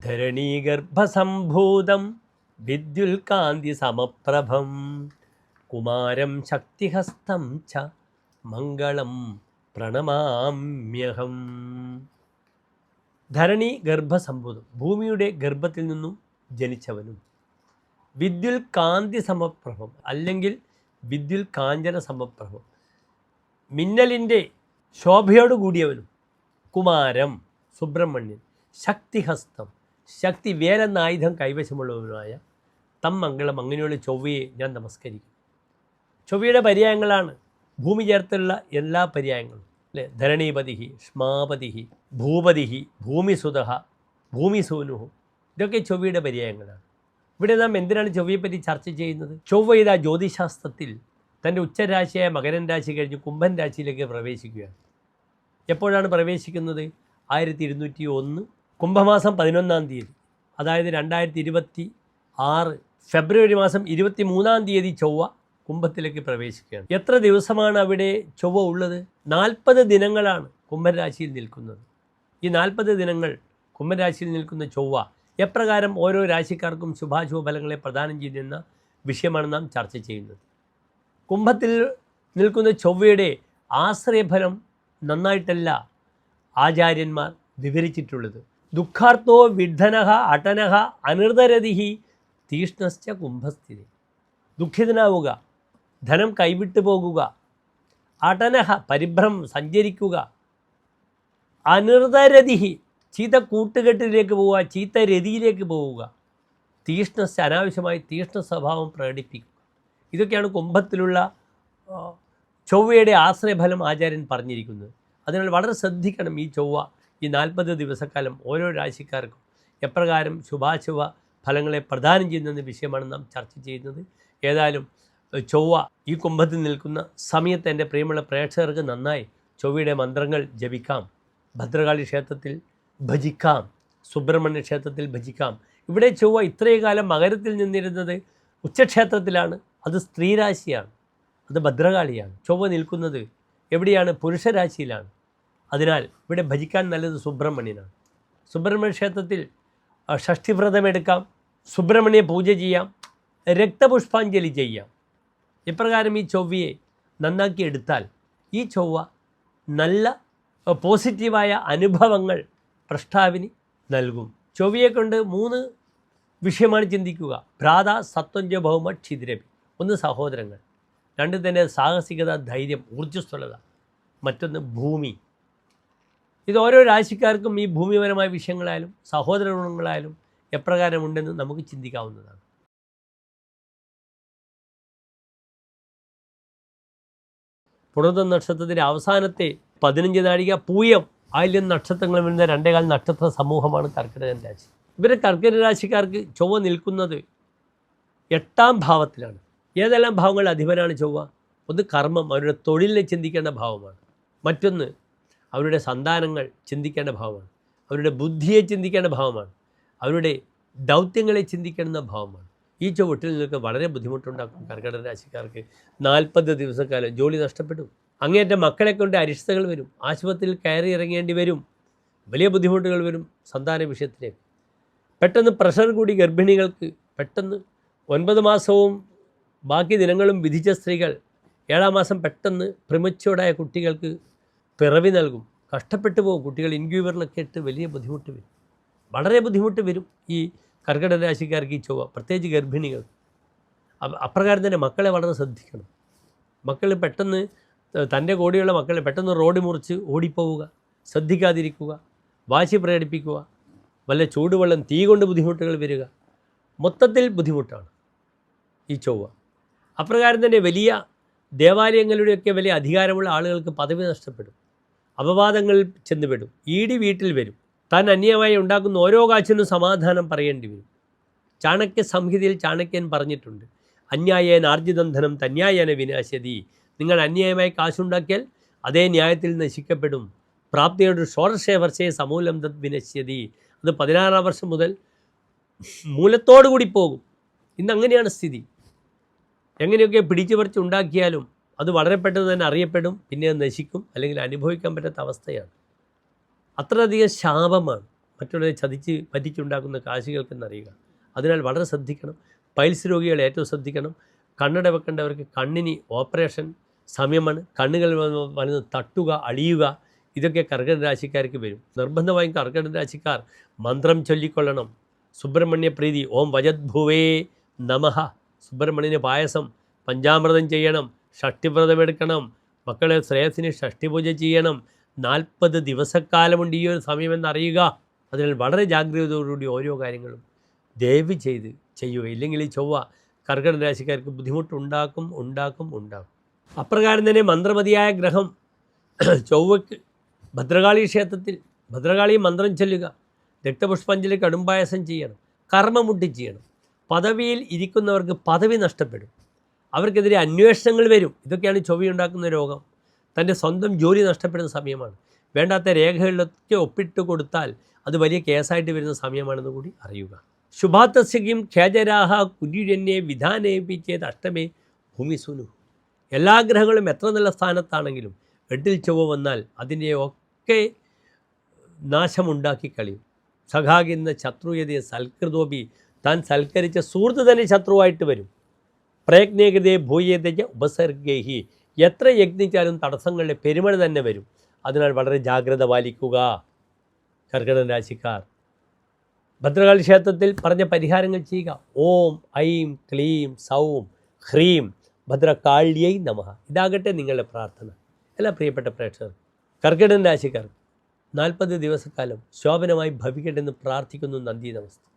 ധരണീഗർഭസംഭൂതം വിദ്യുൽകാന്തി സമപ്രഭം കുമാരം ശക്തിഹസ്തം ച മംഗളം പ്രണമാമ്യഹം. ധരണി ഗർഭസംഭൂതം, ഭൂമിയുടെ ഗർഭത്തിൽ നിന്നും ജനിച്ചവനും, വിദ്യുൽ കാന്തി സമപ്രഭം അല്ലെങ്കിൽ വിദ്യുൽ കാഞ്ചന സമപ്രഭം, മിന്നലിൻ്റെ ശോഭയോട് കൂടിയവനും, കുമാരം സുബ്രഹ്മണ്യൻ, ശക്തിഹസ്തം ശക്തി വേലെന്ന ആയുധം കൈവശമുള്ളവനുമായ തം മംഗളം അങ്ങനെയുള്ള ചൊവ്വയെ ഞാൻ നമസ്കരിക്കും. ചൊവ്വയുടെ പര്യായങ്ങളാണ് ഭൂമി ചേർത്തുള്ള എല്ലാ പര്യായങ്ങളും അല്ലേ. ധരണീപതിഹി, ശ്മാപതിഹി, ഭൂപതിഹി, ഭൂമിസുതഃ, ഭൂമിസൂനുഹു, ഇതൊക്കെ ചൊവ്വയുടെ പര്യായങ്ങളാണ്. ഇവിടെ നാം എന്തിനാണ് ചൊവ്വയെപ്പറ്റി ചർച്ച ചെയ്യുന്നത്? ചൊവ്വ ഇതാ ജ്യോതിശാസ്ത്രത്തിൽ തൻ്റെ ഉച്ചരാശിയായ മകരൻ രാശി കഴിഞ്ഞ് കുംഭൻ രാശിയിലേക്ക് പ്രവേശിക്കുകയാണ്. എപ്പോഴാണ് പ്രവേശിക്കുന്നത്? 1201 കുംഭമാസം 11-ാം തീയതി, അതായത് 2026 ഫെബ്രുവരി മാസം 23-ാം തീയതി ചൊവ്വ കുംഭത്തിലേക്ക് പ്രവേശിക്കുകയാണ്. എത്ര ദിവസമാണ് അവിടെ ചൊവ്വ ഉള്ളത്? 40 ദിനങ്ങളാണ് കുംഭൻ രാശിയിൽ നിൽക്കുന്നത്. ഈ 40 ദിനങ്ങൾ കുംഭൻ രാശിയിൽ നിൽക്കുന്ന ചൊവ്വ എപ്രകാരം ഓരോ രാശിക്കാർക്കും ശുഭാശുഭ ഫലങ്ങളെ പ്രദാനം ചെയ്യുന്ന വിഷയമാണ് നാം ചർച്ച ചെയ്യുന്നത്. കുംഭത്തിൽ നിൽക്കുന്ന ചൊവ്വയുടെ ആശ്രയഫലം നന്നായിട്ടല്ല ആചാര്യന്മാർ വിവരിച്ചിട്ടുള്ളത്. ദുഃഖാർത്തോ വിഡ്ഢനഃ അടനഃ അനൃതരതിഹി തീഷ്ണശ്ച കുംഭസ്ഥിതി. ദുഃഖിതനാവുക, ധനം കൈവിട്ടു പോകുക, അടനഃ പരിഭ്രമം സഞ്ചരിക്കുക, അനൃതരതിഹി ചീത്ത കൂട്ടുകെട്ടിലേക്ക് പോവുക, ചീത്ത രതിയിലേക്ക് പോവുക, തീഷ്ണസ് അനാവശ്യമായി തീഷ്ണ സ്വഭാവം പ്രകടിപ്പിക്കുക. ഇതൊക്കെയാണ് കുംഭത്തിലുള്ള ചൊവ്വയുടെ ആശ്രയഫലം ആചാര്യൻ പറഞ്ഞിരിക്കുന്നത്. അതിനാൽ വളരെ ശ്രദ്ധിക്കണം. ഈ ചൊവ്വ ഈ 40 ദിവസക്കാലം ഓരോ രാശിക്കാർക്കും എപ്രകാരം ശുഭാശുഭ ഫലങ്ങളെ പ്രദാനം ചെയ്യുന്ന വിഷയമാണ് നാം ചർച്ച ചെയ്യുന്നത്. ഏതായാലും ചൊവ്വ ഈ കുംഭത്തിൽ നിൽക്കുന്ന സമയത്ത് എൻ്റെ പ്രിയമുള്ള പ്രേക്ഷകർക്ക് നന്നായി ചൊവ്വയുടെ മന്ത്രങ്ങൾ ജപിക്കാം. ഭദ്രകാളി ക്ഷേത്രത്തിൽ ഭജിക്കാം, സുബ്രഹ്മണ്യ ക്ഷേത്രത്തിൽ ഭജിക്കാം. ഇവിടെ ചൊവ്വ ഇത്രയും കാലം മകരത്തിൽ നിന്നിരുന്നത് ഉച്ചക്ഷേത്രത്തിലാണ്. അത് സ്ത്രീരാശിയാണ്, അത് ഭദ്രകാളിയാണ്. ചൊവ്വ നിൽക്കുന്നത് എവിടെയാണ്? പുരുഷരാശിയിലാണ്. അതിനാൽ ഇവിടെ ഭജിക്കാൻ നല്ലത് സുബ്രഹ്മണ്യനാണ്. സുബ്രഹ്മണ്യ ക്ഷേത്രത്തിൽ ഷഷ്ഠിവ്രതമെടുക്കാം, സുബ്രഹ്മണ്യ പൂജ ചെയ്യാം, രക്തപുഷ്പാഞ്ജലി ചെയ്യാം. ഇപ്രകാരം ഈ ചൊവ്വയെ നന്നാക്കി എടുത്താൽ ഈ ചൊവ്വ നല്ല പോസിറ്റീവായ അനുഭവങ്ങൾ പ്രഷ്ടാവിന് നൽകും. ചൊവ്വയെ കൊണ്ട് 3 വിഷയമാണ് ചിന്തിക്കുക. ഭ്രാത, സത്വഞ്ച, ഭൗമ, ക്ഷിതിരവി. 1 സഹോദരങ്ങൾ, 2 തന്നെ സാഹസികത, ധൈര്യം, ഊർജ്ജസ്വലത, മറ്റൊന്ന് ഭൂമി. ഇത് ഓരോ രാശിക്കാർക്കും ഈ ഭൂമിപരമായ വിഷയങ്ങളായാലും സഹോദര ഗുണങ്ങളായാലും എപ്രകാരമുണ്ടെന്ന് നമുക്ക് ചിന്തിക്കാവുന്നതാണ്. പുണർതം നക്ഷത്രത്തിൻ്റെ അവസാനത്തെ 15 നാഴിക പൂയം, ആയില്യം നക്ഷത്രങ്ങൾ വരുന്ന 2.25 നക്ഷത്ര സമൂഹമാണ് കർക്കിടകൻ രാശി. ഇവരെ കർക്കിടക രാശിക്കാർക്ക് ചൊവ്വ നിൽക്കുന്നത് 8-ാം ഭാവത്തിലാണ്. ഏതെല്ലാം ഭാവങ്ങളുടെ അധിപനാണ് ചൊവ്വ? ഒന്ന് കർമ്മം, അവരുടെ തൊഴിലിനെ ചിന്തിക്കേണ്ട ഭാവമാണ്. മറ്റൊന്ന് അവരുടെ സന്താനങ്ങൾ ചിന്തിക്കേണ്ട ഭാവമാണ്. അവരുടെ ബുദ്ധിയെ ചിന്തിക്കേണ്ട ഭാവമാണ്. അവരുടെ ദൗത്യങ്ങളെ ചിന്തിക്കേണ്ട ഭാവമാണ്. ഈ ചൊവ്വട്ടിൽ നിങ്ങൾക്ക് വളരെ ബുദ്ധിമുട്ടുണ്ടാക്കും. കർക്കിടക രാശിക്കാർക്ക് 40 ദിവസക്കാലം ജോലി നഷ്ടപ്പെടും. അങ്ങേയറ്റം മക്കളെ കൊണ്ട് അരിഷ്ടതകൾ വരും. ആശുപത്രിയിൽ കയറി ഇറങ്ങേണ്ടി വരും. വലിയ ബുദ്ധിമുട്ടുകൾ വരും സന്താന വിഷയത്തിലേക്ക്. പെട്ടെന്ന് പ്രഷർ കൂടി ഗർഭിണികൾക്ക്, പെട്ടെന്ന് 9 മാസവും ബാക്കി ദിനങ്ങളും വിധിച്ച സ്ത്രീകൾ 7-ാം മാസം പെട്ടെന്ന് പ്രിമച്യൂർഡായ കുട്ടികൾക്ക് പിറവി നൽകും. കഷ്ടപ്പെട്ടു പോകും. കുട്ടികൾ ഇൻക്യൂബറിലൊക്കെ ഇട്ട് വലിയ ബുദ്ധിമുട്ട് വരും. വളരെ ബുദ്ധിമുട്ട് വരും ഈ കർക്കിടക രാശിക്കാർക്ക് ഈ ചൊവ്വ, പ്രത്യേകിച്ച് ഗർഭിണികൾ. അപ്രകാരം തന്നെ മക്കളെ വളരെ ശ്രദ്ധിക്കണം. മക്കൾ പെട്ടെന്ന് തൻ്റെ കൂടെയുള്ള മക്കളെ പെട്ടെന്ന് റോഡ് മുറിച്ച് ഓടിപ്പോവുക, ശ്രദ്ധിക്കാതിരിക്കുക, വാശി പ്രകടിപ്പിക്കുക, വല്ല ചൂടുവെള്ളം, തീ കൊണ്ട് ബുദ്ധിമുട്ടുകൾ വരിക, മൊത്തത്തിൽ ബുദ്ധിമുട്ടാണ് ഈ ചൊവ്വ. അപ്രകാരം തന്നെ വലിയ ദേവാലയങ്ങളുടെയൊക്കെ വലിയ അധികാരമുള്ള ആളുകൾക്ക് പദവി നഷ്ടപ്പെടും, അപവാദങ്ങളിൽ ചെന്നുപെടും, ഈടി വീട്ടിൽ വരും. താൻ അന്യമായി ഉണ്ടാക്കുന്ന ഓരോ കാച്ചിനും സമാധാനം പറയേണ്ടി വരും. ചാണക്യ സംഹിതയിൽ ചാണക്യൻ പറഞ്ഞിട്ടുണ്ട്, അന്യായേന ആർജിതം ധനം തന്യായേന വിനാശതി. നിങ്ങൾ അന്യായമായി കാശുണ്ടാക്കിയാൽ അതേ ന്യായത്തിൽ നശിക്കപ്പെടും. പ്രാപ്തിയുടെ ഷോർഷേ വർഷേ സമൂലം തത് വിനശ്യതി. അത് 16-ാം വർഷം മുതൽ മൂലത്തോടു കൂടി പോകും. ഇന്ന് അങ്ങനെയാണ് സ്ഥിതി. എങ്ങനെയൊക്കെ പിടിച്ചു പറിച്ച് ഉണ്ടാക്കിയാലും അത് വളരെ പെട്ടെന്ന് തന്നെ അറിയപ്പെടും, പിന്നെ അത് നശിക്കും, അല്ലെങ്കിൽ അനുഭവിക്കാൻ പറ്റാത്ത അവസ്ഥയാണ്. അത്രയധികം ശാപമാണ് മറ്റുള്ളവരെ ചതിച്ച് പറ്റിച്ചുണ്ടാക്കുന്ന കാശുകൾക്കെന്നറിയുക. അതിനാൽ വളരെ ശ്രദ്ധിക്കണം. പൈൽസ് രോഗികൾ ഏറ്റവും ശ്രദ്ധിക്കണം. കണ്ണട വെക്കേണ്ടവർക്ക് കണ്ണിന് ഓപ്പറേഷൻ സമയമാണ്. കണ്ണുകൾ വന്ന് തട്ടുക, അളിയുക, ഇതൊക്കെ കർക്കിടക രാശിക്കാർക്ക് വരും. നിർബന്ധമായും കർക്കിടക രാശിക്കാർ മന്ത്രം ചൊല്ലിക്കൊള്ളണം. സുബ്രഹ്മണ്യ പ്രീതി ഓം വജദ്ഭുവേ നമഃ. സുബ്രഹ്മണ്യന് പായസം പഞ്ചാമൃതം ചെയ്യണം. ഷഷ്ടിവ്രതമെടുക്കണം. മക്കളെ ശ്രേയസിന് ഷഷ്ടിപൂജ ചെയ്യണം. 40 ദിവസക്കാലമുണ്ട് ഈ ഒരു സമയമെന്നറിയുക. അതിനാൽ വളരെ ജാഗ്രതയോടുകൂടി ഓരോ കാര്യങ്ങളും ദയവ് ചെയ്ത് ചെയ്യുക. ഇല്ലെങ്കിൽ ഈ ചൊവ്വ കർക്കിടക രാശിക്കാർക്ക് ബുദ്ധിമുട്ടുണ്ടാക്കും. അപ്രകാരം തന്നെ മന്ത്രമതിയായ ഗ്രഹം ചൊവ്വയ്ക്ക് ഭദ്രകാളി ക്ഷേത്രത്തിൽ ഭദ്രകാളി മന്ത്രം ചൊല്ലുക. രക്തപുഷ്പാഞ്ജലി കടുംപായസം ചെയ്യണം. കർമ്മമുട്ടി ചെയ്യണം. പദവിയിൽ ഇരിക്കുന്നവർക്ക് പദവി നഷ്ടപ്പെടും. അവർക്കെതിരെ അന്വേഷണങ്ങൾ വരും. ഇതൊക്കെയാണ് ചൊവ്വയുണ്ടാക്കുന്ന രോഗം. തൻ്റെ സ്വന്തം ജോലി നഷ്ടപ്പെടുന്ന സമയമാണ്. വേണ്ടാത്ത രേഖകളിലൊക്കെ ഒപ്പിട്ട് കൊടുത്താൽ അത് വലിയ കേസായിട്ട് വരുന്ന സമയമാണെന്ന് കൂടി അറിയുക. ശുഭാത്തസ്യയും ഖേജരാഹ കുര്യുരന്യെ വിധാനേപിച്ചേത് അഷ്ടമേ ഭൂമിസുനു. എല്ലാ ഗ്രഹങ്ങളും എത്ര നല്ല സ്ഥാനത്താണെങ്കിലും 8-ൽ ചൊവ്വ വന്നാൽ അതിനെയൊക്കെ നാശമുണ്ടാക്കി കളയും. സഖാകിന്ന ശത്രുയതയെ സൽകൃതോപി. താൻ സൽക്കരിച്ച സുഹൃത്ത് തന്നെ ശത്രുവായിട്ട് വരും. പ്രയജ്ഞേകതയെ ഭൂയേതജ ഉപസർഗേഹി. എത്ര യജ്ഞിച്ചാലും തടസ്സങ്ങളുടെ പെരുമഴ തന്നെ വരും. അതിനാൽ വളരെ ജാഗ്രത പാലിക്കുക കർക്കിടക രാശിക്കാർ. ഭദ്രകാളി ക്ഷേത്രത്തിൽ പറഞ്ഞ പരിഹാരങ്ങൾ ചെയ്യുക. ഓം ഐം ക്ലീം സൗം ഹ്രീം ഭദ്രകാള്യൈ നമഃ. ഇതാകട്ടെ നിങ്ങളുടെ പ്രാർത്ഥന. എല്ലാ പ്രിയപ്പെട്ട പ്രേക്ഷകർ, കർക്കിടക രാശിക്കാർ 40 ദിവസക്കാലം ശോഭനമായി ഭവിക്കട്ടെ എന്ന് പ്രാർത്ഥിക്കുന്നു. നന്ദി, നമസ്തേ.